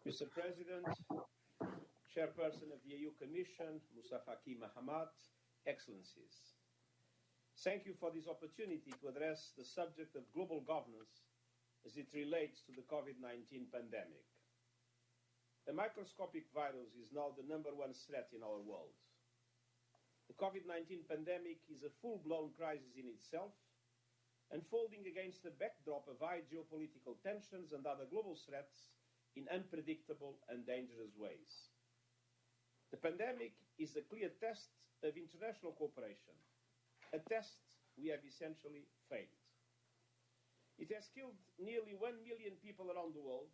Mr. President, Chairperson of the EU Commission, Moussa Faki Mahamat, Excellencies, thank you for this opportunity to address the subject of global governance as it relates to the COVID-19 pandemic. A microscopic virus is now the #1 threat in our world. The COVID-19 pandemic is a full-blown crisis in itself, unfolding against a backdrop of high geopolitical tensions and other global threats in unpredictable and dangerous ways. The pandemic is a clear test of international cooperation, a test we have essentially failed. It has killed nearly 1 million people around the world,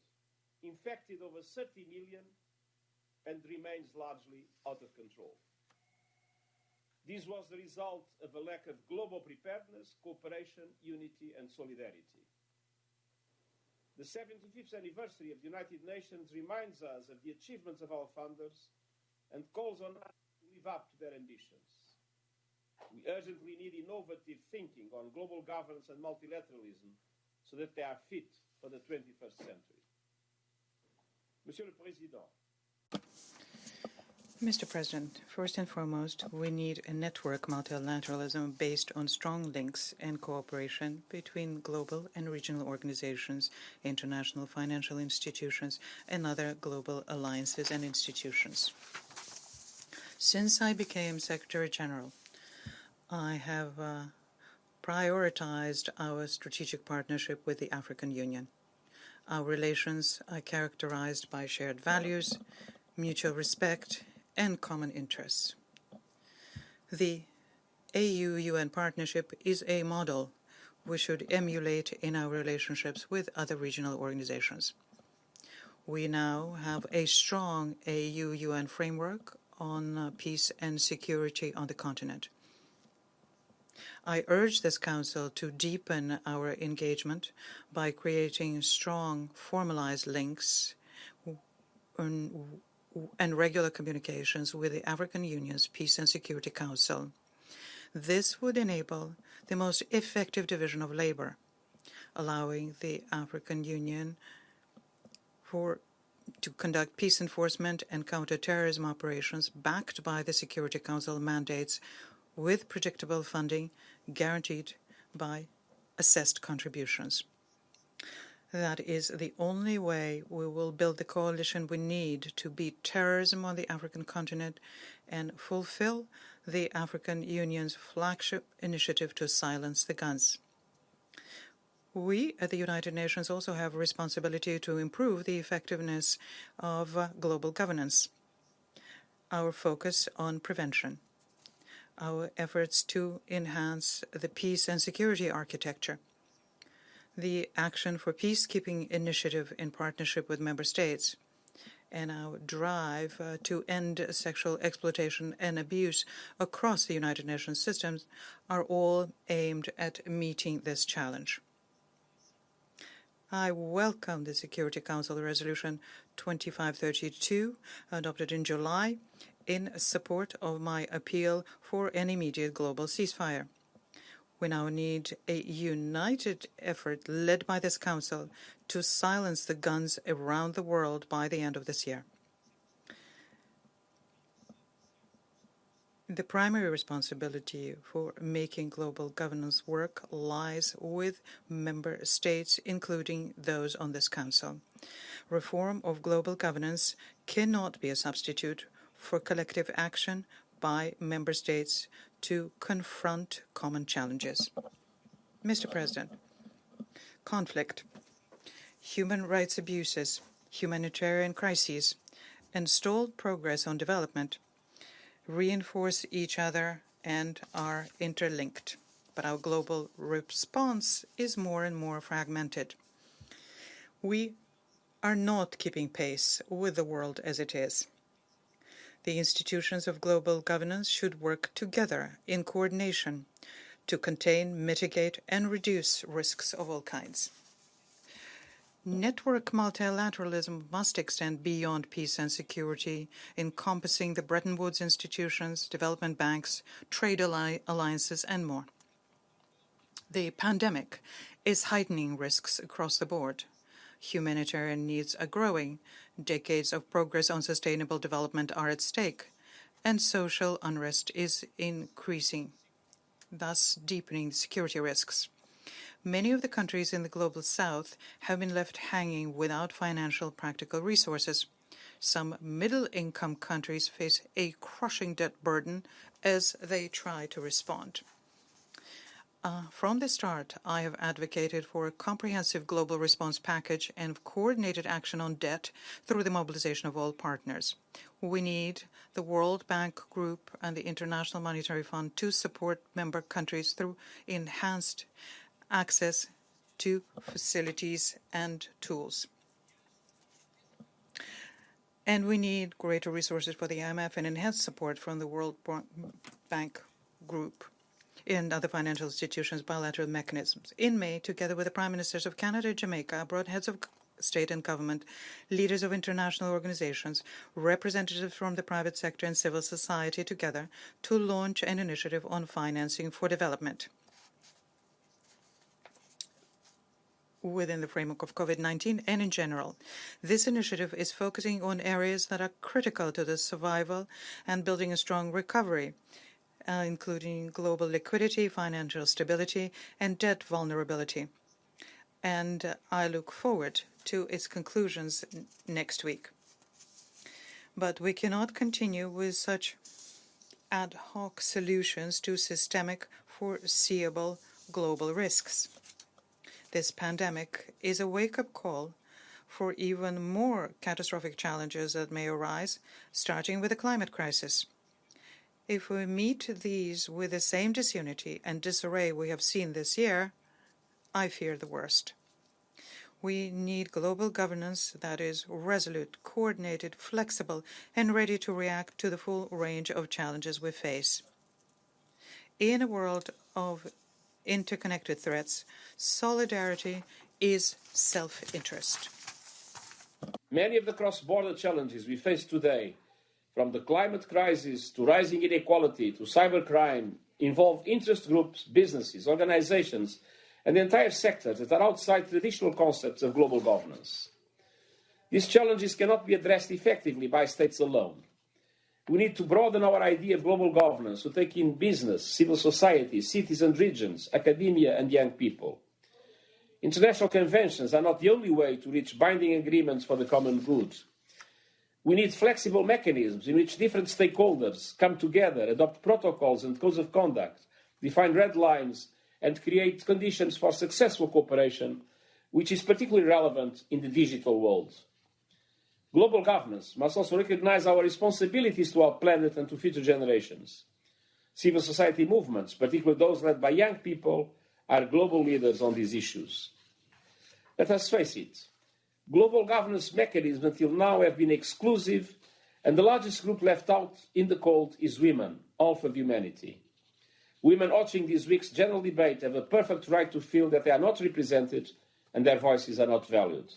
infected over 30 million, and remains largely out of control. This was the result of a lack of global preparedness, cooperation, unity, and solidarity. The 75th anniversary of the United Nations reminds us of the achievements of our founders and calls on us to live up to their ambitions. We urgently need innovative thinking on global governance and multilateralism so that they are fit for the 21st century. Monsieur le Président, Mr. President, first and foremost, we need a network multilateralism based on strong links and cooperation between global and regional organizations, international financial institutions, and other global alliances and institutions. Since I became Secretary General, I have prioritized our strategic partnership with the African Union. Our relations are characterized by shared values, mutual respect, and common interests. The AU-UN partnership is a model we should emulate in our relationships with other regional organizations. We now have a strong AU-UN framework on peace and security on the continent. I urge this Council to deepen our engagement by creating strong, formalized links and regular communications with the African Union's Peace and Security Council. This would enable the most effective division of labor, allowing the African Union to conduct peace enforcement and counterterrorism operations backed by the Security Council mandates with predictable funding guaranteed by assessed contributions. That is the only way we will build the coalition we need to beat terrorism on the African continent and fulfill the African Union's flagship initiative to silence the guns. We at the United Nations also have a responsibility to improve the effectiveness of global governance, our focus on prevention, our efforts to enhance the peace and security architecture, the Action for Peacekeeping initiative in partnership with member states, and our drive to end sexual exploitation and abuse across the United Nations systems are all aimed at meeting this challenge. I welcome the Security Council Resolution 2532, adopted in July, in support of my appeal for an immediate global ceasefire. We now need a united effort led by this Council to silence the guns around the world by the end of this year. The primary responsibility for making global governance work lies with member states, including those on this Council. Reform of global governance cannot be a substitute for collective action by member states to confront common challenges. Mr. President, conflict, human rights abuses, humanitarian crises, and stalled progress on development reinforce each other and are interlinked. But our global response is more and more fragmented. We are not keeping pace with the world as it is. The institutions of global governance should work together in coordination to contain, mitigate, and reduce risks of all kinds. Network multilateralism must extend beyond peace and security, encompassing the Bretton Woods institutions, development banks, trade alliances, and more. The pandemic is heightening risks across the board. Humanitarian needs are growing. Decades of progress on sustainable development are at stake, and social unrest is increasing, thus deepening security risks. Many of the countries in the global south have been left hanging without financial practical resources. Some middle-income countries face a crushing debt burden as they try to respond. From the start, I have advocated for a comprehensive global response package and coordinated action on debt through the mobilization of all partners. We need the World Bank Group and the International Monetary Fund to support member countries through enhanced access to facilities and tools. And we need greater resources for the IMF and enhanced support from the World Bank Group and other financial institutions' bilateral mechanisms. In May, together with the Prime Ministers of Canada and Jamaica, I brought heads of state and government, leaders of international organizations, representatives from the private sector and civil society together to launch an initiative on financing for development. Within the framework of Covid-19 and in general. This initiative is focusing on areas that are critical to the survival and building a strong recovery, including global liquidity, financial stability, and debt vulnerability. And I look forward to its conclusions next week. But we cannot continue with such ad hoc solutions to systemic, foreseeable global risks. This pandemic is a wake-up call for even more catastrophic challenges that may arise, starting with the climate crisis. If we meet these with the same disunity and disarray we have seen this year, I fear the worst. We need global governance that is resolute, coordinated, flexible, and ready to react to the full range of challenges we face. In a world of interconnected threats, solidarity is self-interest. Many of the cross-border challenges we face today, from the climate crisis to rising inequality to cybercrime, involve interest groups, businesses, organizations, and entire sectors that are outside traditional concepts of global governance. These challenges cannot be addressed effectively by states alone. We need to broaden our idea of global governance to take in business, civil society, cities and regions, academia and young people. International conventions are not the only way to reach binding agreements for the common good. We need flexible mechanisms in which different stakeholders come together, adopt protocols and codes of conduct, define red lines, and create conditions for successful cooperation, which is particularly relevant in the digital world. Global governance must also recognize our responsibilities to our planet and to future generations. Civil society movements, particularly those led by young people, are global leaders on these issues. Let us face it, global governance mechanisms until now have been exclusive, and the largest group left out in the cold is women, half of humanity. Women watching this week's general debate have a perfect right to feel that they are not represented and their voices are not valued.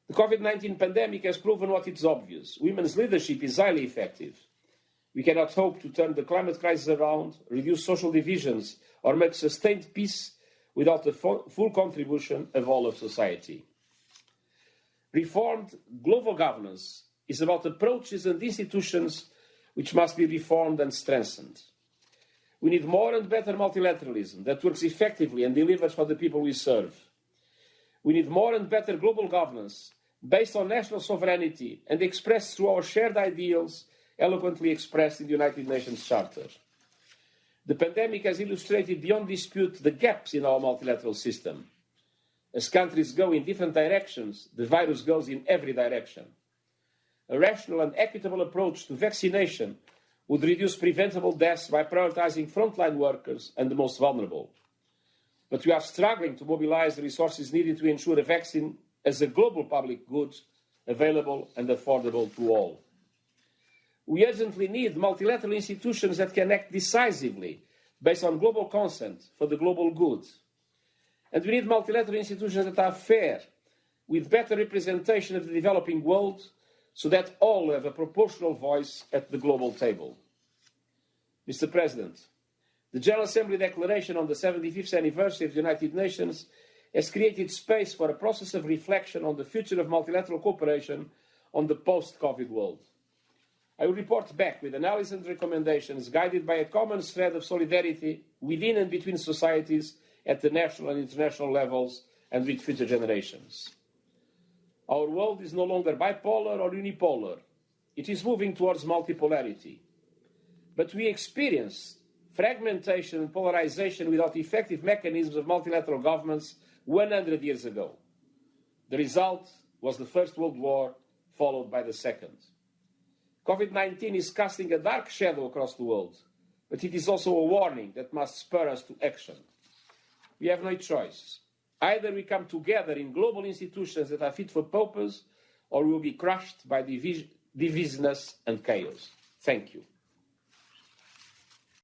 The Covid-19 pandemic has proven what is obvious. Women's leadership is highly effective. We cannot hope to turn the climate crisis around, reduce social divisions, or make sustained peace without the full contribution of all of society. Reformed global governance is about approaches and institutions which must be reformed and strengthened. We need more and better multilateralism that works effectively and delivers for the people we serve. We need more and better global governance based on national sovereignty and expressed through our shared ideals, eloquently expressed in the United Nations Charter. The pandemic has illustrated beyond dispute the gaps in our multilateral system. As countries go in different directions, the virus goes in every direction. A rational and equitable approach to vaccination would reduce preventable deaths by prioritizing frontline workers and the most vulnerable. But we are struggling to mobilize the resources needed to ensure a vaccine as a global public good, available and affordable to all. We urgently need multilateral institutions that can act decisively based on global consent for the global good. And we need multilateral institutions that are fair, with better representation of the developing world, so that all have a proportional voice at the global table. Mr. President, the General Assembly Declaration on the 75th anniversary of the United Nations has created space for a process of reflection on the future of multilateral cooperation on the post-Covid world. I will report back with analysis and recommendations guided by a common thread of solidarity within and between societies at the national and international levels and with future generations. Our world is no longer bipolar or unipolar. It is moving towards multipolarity. But we experienced fragmentation and polarization without effective mechanisms of multilateral governments 100 years ago. The result was the First World War, followed by the Second. Covid-19 is casting a dark shadow across the world, but it is also a warning that must spur us to action. We have no choice. Either we come together in global institutions that are fit for purpose, or we will be crushed by divisiveness and chaos. Thank you.